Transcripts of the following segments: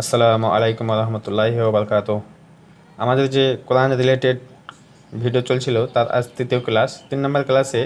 আসসালামু আলাইকুম রহমতুল্লাহি ওবরকাতুহ। আমাদের যে কোরআন রিলেটেড ভিডিও চলছিল তার আজ তৃতীয় ক্লাস, 3 নম্বর ক্লাসে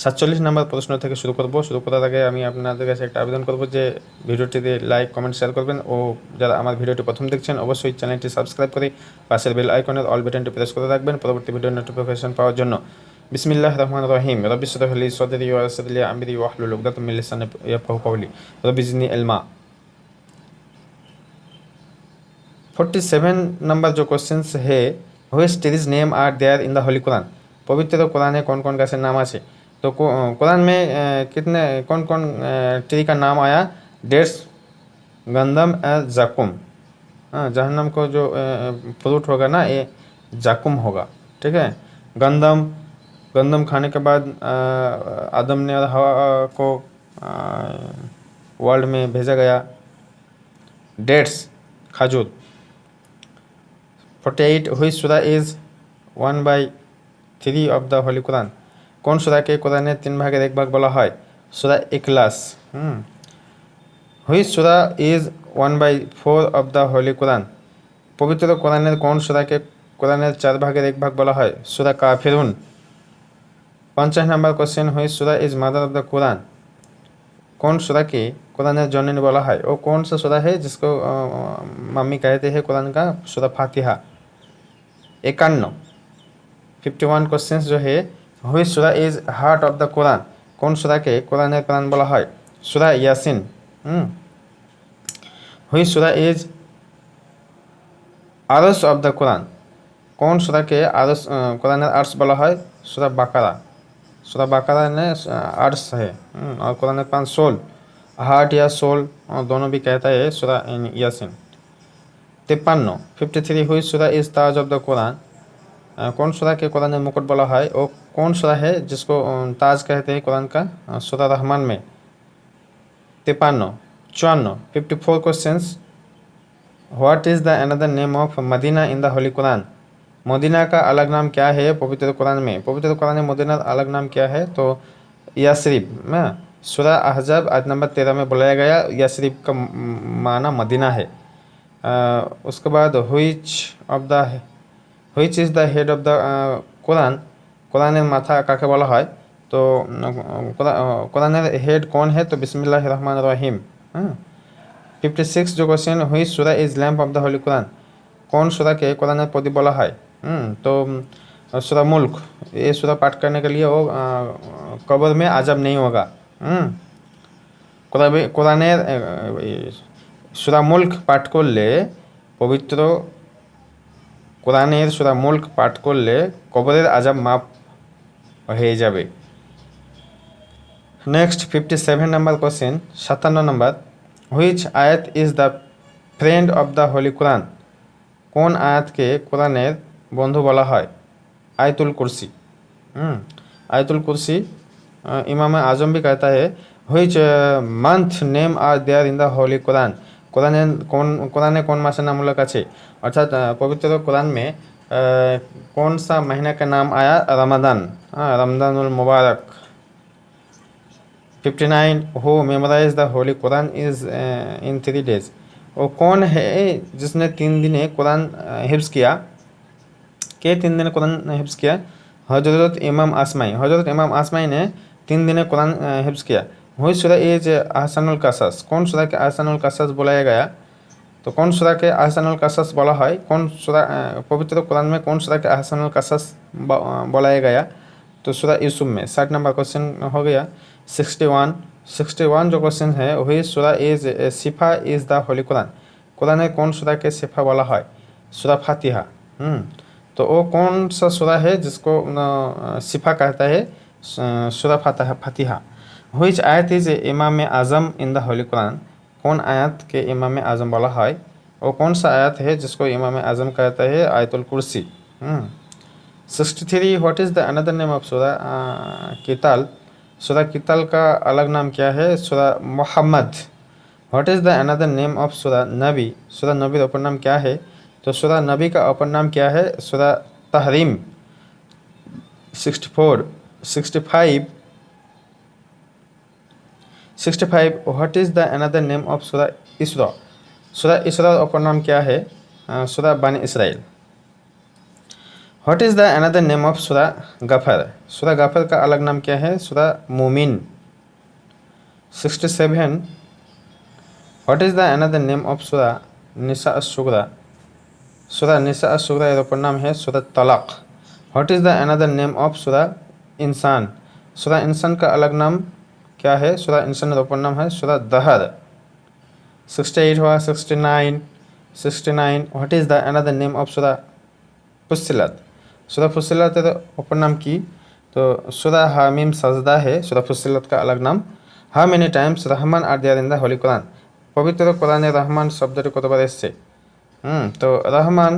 47 নম্বর প্রশ্ন থেকে শুরু করব। শুরু করার আগে আমি আপনাদের কাছে একটা আবেদন করব যে ভিডিওটিতে লাইক, কমেন্ট, শেয়ার করবেন ও যারা আমার ভিডিওটি প্রথম দেখছেন অবশ্যই চ্যানেলটি সাবস্ক্রাইব করে পাশের বেল আইকনের অল বাটনটি প্রেস করে রাখবেন পরবর্তী ভিডিও নোটিফিকেশন পাওয়ার জন্য। বিসমিল্লাহির রহমানির রহিম। রব্বি ইশরাহ লি সাদরি ওয়া ইয়াসসির লি আমরি ওয়াহলুল উকদাতাম মিন লিসানি ইয়াফকাহু কওলি। রব্বি জিদনি ইলমা। 47 नंबर जो क्वेश्चन है, which trees name are there in the holy Quran. पवित्र कुरान कौन कौन गाছের नाम আছে? तो कुरान में कितने कौन कौन ट्री का नाम आया? डेट्स, गंदम और जाकुम। हाँ, जहन्नम को जो फ्रूट होगा ना, ये जाकुम होगा। ठीक है। गंदम, गंदम खाने के बाद आदम ने और हवा को वर्ल्ड में भेजा गया। डेट्स, खजूर। 48 हुई सूरा is 1/3 of the holy Quran. कौन सूरा के कुराনের 3 ভাগের 1 ভাগ বলা হয়? सूरा इखलास। हुई सूरा is 1/4 of the holy Quran. पवित्र कुराনের कौन सूरा के कुराনের 4 ভাগের 1 ভাগ বলা হয়? सूरा काफिरुन। 50 नंबर क्वेश्चन, हुई सूरा is mother of the Quran. कौन सूरा के कुराনের जननी बोला है? वो कौन सा सूरा है जिसको मम्मी कहते हैं कुरान का? सूरा फातिहा। 51 51 क्वेश्चन जो है, हुई सूरा is heart of the Quran. कौन सूरा के कुराনের প্রাণ বলা হয়? सूरा यासिन। हुई सूरा is Aras of the Quran. कौन सूरा के आरस कुराনের आर्स বলা হয়? सूरा बाकारा। सूरा बाकारा ने आर्स है। और कुराনের প্রাণ सोल, हार्ट या सोल दोनों भी कहता है सूरा यासिन। 53 53 हुई सूरा is Taj of the Quran. कौन सूरा के कुरान मुकुट बोला है? वो कौन सूरा है जिसको ताज कहते हैं कुरान का? सूरा रहमान में। 53 54 54 questions, what is the another name of Madina in the holy Quran. Madina का अलग नाम क्या है पवित्र कुरान में? पवित्र कुरान में मदीना अलग नाम क्या है? तो यासरिब। सूरा अहज़ाब आयत नंबर 13 में बुलाया गया। यासरिब का माना मदीना है। उसके बाद which is the head of the Quran. কোরআনের মাথা কাকে বলা হয়? তো কোরআনের হেড कौन है? तो बिस्मिल्लाहिर रहमानिर रहीम। 56 जो क्वेश्चन, হুইচ सूरा is lamp of the holy Quran. कौन सूरा के कुराনের प्रदीप बोला है? तो सूरा मुल्क। ये सूरा पाठ करने के लिए वो कब्र में आज़ाब नहीं होगा। कुराনের सूरा मुल्क पाठ করলে पवित्र কোরআনের सूरा मुल्क पाठ করলে কবরের আযাব মাফ হয়ে যাবে। Next 57 number question 57 number, which आयत is the friend of the holy Quran. कौन आयत के कुराনের বন্ধু বলা হয়? आयतुल कुर्सी। आयतुल कुर्सी। इमाम आजम भी कहता है, which month name are there in the holy Quran. Quran कौन मास नाम उल्लेख আছে? अर्थात पवित्र कुरान में कौन सा महीना का नाम आया? रमज़ान। रमज़ानुल मुबारक। 59 who memorize the holy Quran is in 3 days। वो कौन है जिसने 3 दिने कुरान हिफ्ज़ किया? के 3 दिन कुरान हिफ्ज़ किया? हजरत इमाम आसमाई। हजरत इमाम आसमाई ने 3 दिने कुरान हिफ्ज़ किया। हुई सूरा इज आहसानुल कसस। कौन सूरा के आहसानुल कसस बुलाया गया? तो कौन सूरा के आहसानुल कसस बोला है? कौन सूरा पवित्र कुरान में कौन सूरा के आहसानुल कसस बुलाया गया? तो सूरा यूसुफ में। 60 नंबर क्वेश्चन हो गया। 61 जो क्वेश्चन है, वही सूरा इज सिफा is the holy Quran. Quran कौन सूरा के सिफा बोला है? सूरा फातिहा। तो वो कौन सा सूरा है जिसको सिफा कहता है? सूरा फातिहा। হুইচ आयत इज इमाम आज़म इन द होली कुरान। कौन आयत के इमाम आज़म बोला है? वो कौन सा आयत है जिसको इमाम आज़म कहता है? आयतुल कुर्सी। 63 what is the another name of सूरा किताल। सूरा किताल का अलग नाम क्या है? Surah Muhammad. What is the another name of Surah Nabi. सूरा नबी का अपर नाम क्या है? तो सूरा नबी का अपर नाम क्या है? सूरा Tahreem. 65 what is the another name of सूरा इसरा। सूरा इसरा अपर नाम क्या है? सूरा बनी Israel. What is the another name of सूरा गफर? सूरा गफर का अलग नाम क्या है? सूरा मोमिन। 67 what is the another name of सूरा निसा अश-शुरा? सूरा निसा अश-शुरा का अपर नाम है सूरा तलाक। What is the another name of सूरा इंसान? सूरा इंसान का अलग नाम क्या है? सूरा इंसान का अपर नाम है सूरा दहर। 68 हुआ। 69 what is the another name of सूरा फुस्सिलत? सूरा फुस्सिलत का अपर नाम की तो सूरा हामीम सजदा है सूरा फुस्सिलत का अलग नाम। How many times Rahman are there in the holy Quran? पवित्र कुराने रहमान शब्दটি কতবার এসেছে? तो रहमान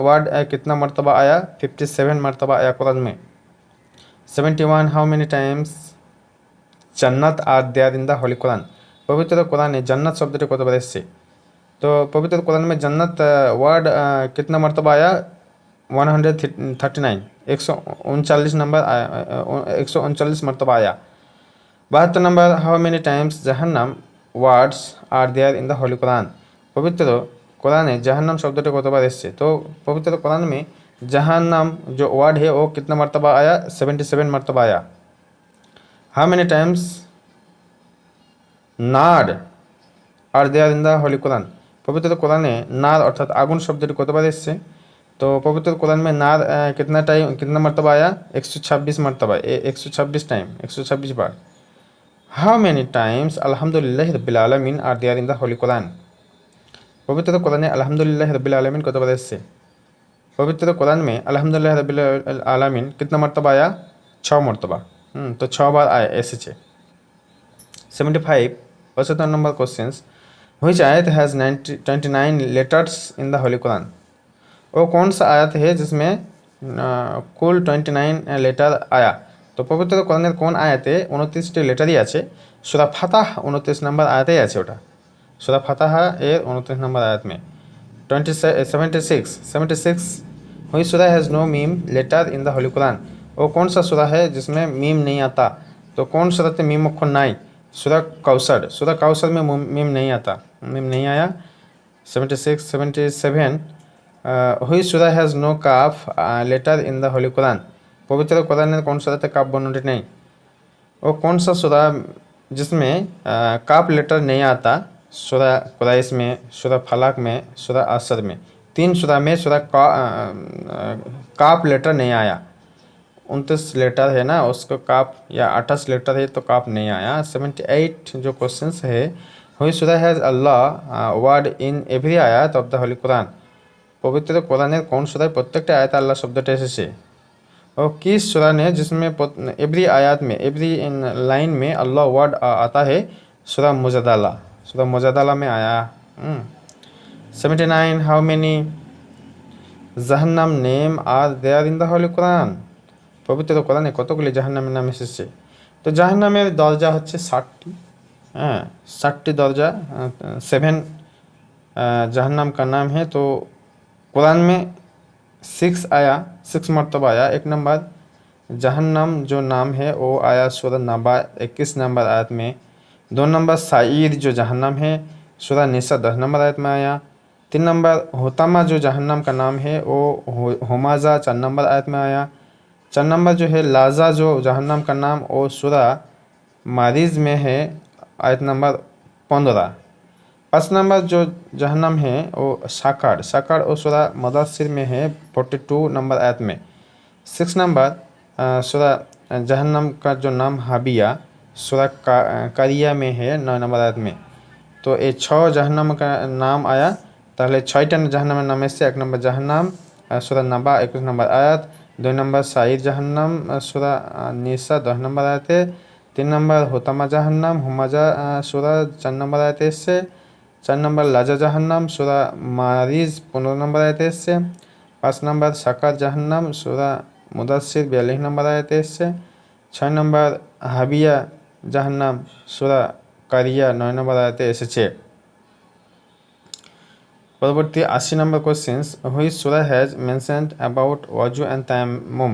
वर्ड कितना मरतबा आया? 57 मरतबा आया कुरान में। 71 how many times jannat are there in the holy Quran? पवित्र कुराने जन्नत शब्दটি কতবার এসেছে? तो पवित्र कुरान में जन्नत वर्ड कितना मरतबा आया? 139 139 नंबर आया, 139 मरतबा आया। 72 number how many times jahannam words are there in the holy Quran? पवित्र कुराने जहन्नम शब्दটি কতবার এসেছে? तो पवित्र कुरान में जहन्नम जो वर्ड है वो कितना मरतबा आया? 77 मरतबा आया। How many times nar are there in the holy Quran? पवित्र कुराने नार अर्थात आगुन शब्दটি কতবার এসেছে? तो पवित्र कुरान में नार कितना मरतबा आया? 126 मरतबा, 126 टाइम, 126 बार। How many times Alhamdulillah Rabbil Aalameen are there in the holy Quran? पवित्र कुराने अल्हम्दुलिल्लाह रब्बिल आलमीन कतबार एसেছে? पवित्र कुरान में अल्हम्दुलिल्लाह रब्बिल आलमीन कितना मरतबा आया? 6 मरतबा। तो 6 बार आया एসেছে। 75 75 नंबर क्वेश्चंस व्हिच आयत has 29 letters in the holy Quran? वो कौन सा आयत है जिसमें कुल 29 लेटर आया? तो पवित्र कुराনের কোন আয়াতে 29টি লেটারই আছে? সূরা ফাতাহ 29 নম্বর আয়াতেই আছে ওটা। सूरा फतह एयर 29 नंबर आयत में। 76 हुई Surah has no meem letter in the holy Quran? वो कौन सा सूरा है जिसमें मीम नहीं आता? तो कौन सूरत मीम अक्षर नाई? सूरा कौसर में मीम नहीं आता, मीम नहीं आया। 77 हुई Surah has no Qaf letter in the holy Quran? पवित्र कुरान कौन सूरत काफ वर्णটি नहीं? वो कौन सा सूरा जिसमें काफ लेटर नहीं आता? सूरा कुरैश में, सूरा फलक में, सूरा असर में। 3 सूरा में सूरा काफ लेटर नहीं आया। 29 लेटर है ना, उसको काफ या 28 लेटर है तो काफ नहीं आया। 78 जो क्वेश्चंस है हुई Surah has Allah word in every आयत ऑफ द होली कुरान? पवित्र कुराনের कौन सूराয় प्रत्येकটা आयत अल्लाह शब्दটা এসেছে? और किस सूरा ने जिसमें एवरी आयत में, एवरी इन लाइन में अल्लाह वर्ड आता है? सूरा मुजादाला में आया। 79 how many jahannam name are there in the holy Quran? पवित्र कुराने কতগুলি জাহান্নামের নাম এসেছে? তো জাহান্নামের দরজা হচ্ছে 60টি। 60টি दरजा 7 जहन्नम का नाम है। तो कुरान में 6 आया, 6 मरतबा आया। 1 नंबर जहन्नम जो नाम है वो आया सूरा नबा 21 नंबर आयत में। 2 नंबर साईर जो जहन्नम है सूरा निसा 10 नंबर आयत में आया। 3 नंबर होतामा जो जहन्नम का नाम है वो होमाजा 4 नंबर आयत में आया। 4 नंबर जो है लाजा जो जहन्नम का नाम वो सूरा मारिज में है आयत नंबर 15। 5 नंबर जो जहन्नम है वो साकार वो सूरा मुदस्सिर में है 42 नंबर आयत में। 6 नंबर सूरा जहन्नम का जो नाम हाबिया सूरा कारिया में है 9 नंबर आयत में। तो ये 6 जहन्नम का नाम आया। তাহলে 6টা জাহান্নামের নাম এসেছে। 1 নম্বর জাহান্নাম সূরা নাবা 21 নম্বর আয়াত। 2 নম্বর সাঈর জাহান্নাম সূরা নিসা 10 নম্বর আয়াতে। 3 নম্বর হোতামা জাহান্নাম হুমাজা সূরা 4 নম্বর আয়াতে এসেছে। 4 নম্বর লাজা জাহান্নাম সূরা মারিজ 15 নম্বর আয়াতে এসেছে। 5 নম্বর সাকার জাহান্নাম সূরা মুদাসসির 42 নম্বর আয়াতে এসেছে। 6 নম্বর হাবিয়া জাহান্নাম সূরা কারিয়া 9 নম্বর আয়াতে এসেছে। পরবর্তী 80 নম্বর কোশ্চেন্স হুইচ সূরা হ্যাজ মেনশনড অ্যাবাউট ওয়াজু অ্যান্ড তায়াম্মুম?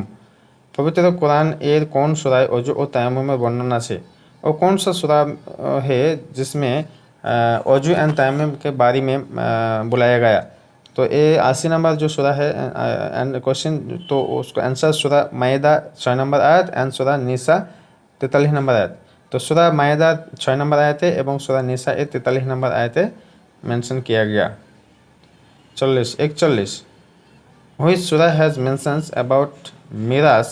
पवित्र कुरान एर कौन सूरा वजू और तयम्मुम में वर्णन আছে? और कौन सा सूरा है जिसमें वजू एंड तयम्मुम के बारे में बुलाया गया। तो ये 80 नंबर जो सूरा है एंड क्वेश्चन, तो उसका आंसर सूरा माइदा 6 नंबर आयत एंड सूरा निसा 43 नंबर आयत। तो सूरा माइदा 6 नंबर आयते एवं सूरा निसा 43 नंबर आयते मेंशन किया गया। 41 व्हिच सूरा हैज़ मेंशंस अबाउट मिरास।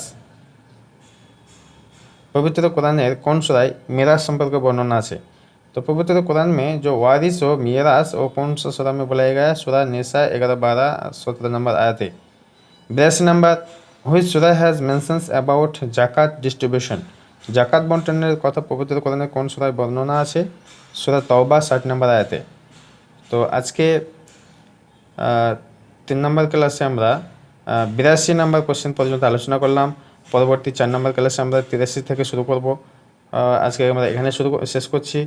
पवित्र कुरानेर कौन सूराय मिरास सम्पर्के वर्णना আছে। तो पवित्र कुरान में जो वारिस और मिरास और कौन सा सूरा में बुलाया गया, सूरा निसा 11, 12, 17 नंबर आयते। 82 नंबर व्हिच सूरा हैज़ मेंशंस अबाउट জাকাত ডিস্ট্রিবিউশন। জাকাত বন্টনের কথা পবিত্র কোরআনে কোন সূরায় বর্ণনা আছে, সূরা তওবা 60 নম্বর আয়াতে। তো আজকে 3 নম্বর ক্লাসে আমরা 82 নম্বর কোশ্চেন পর্যন্ত আলোচনা করলাম। পরবর্তী 4 নম্বর ক্লাসে আমরা 83 থেকে শুরু করব। আজকে আমরা এখানে শেষ করছি।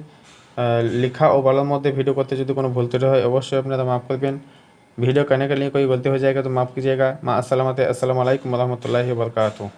लिखा और बड़ों मध्य वीडियो करते जो को भूल त्रुटि है अवश्य अपना माफ़ करबें। वीडियो करने के लिए कोई गलती हो जाएगा तो माफ़ कीजिएगा। अस्सलाम वालेकुम रहमतुल्लाहि व बरकातुहू।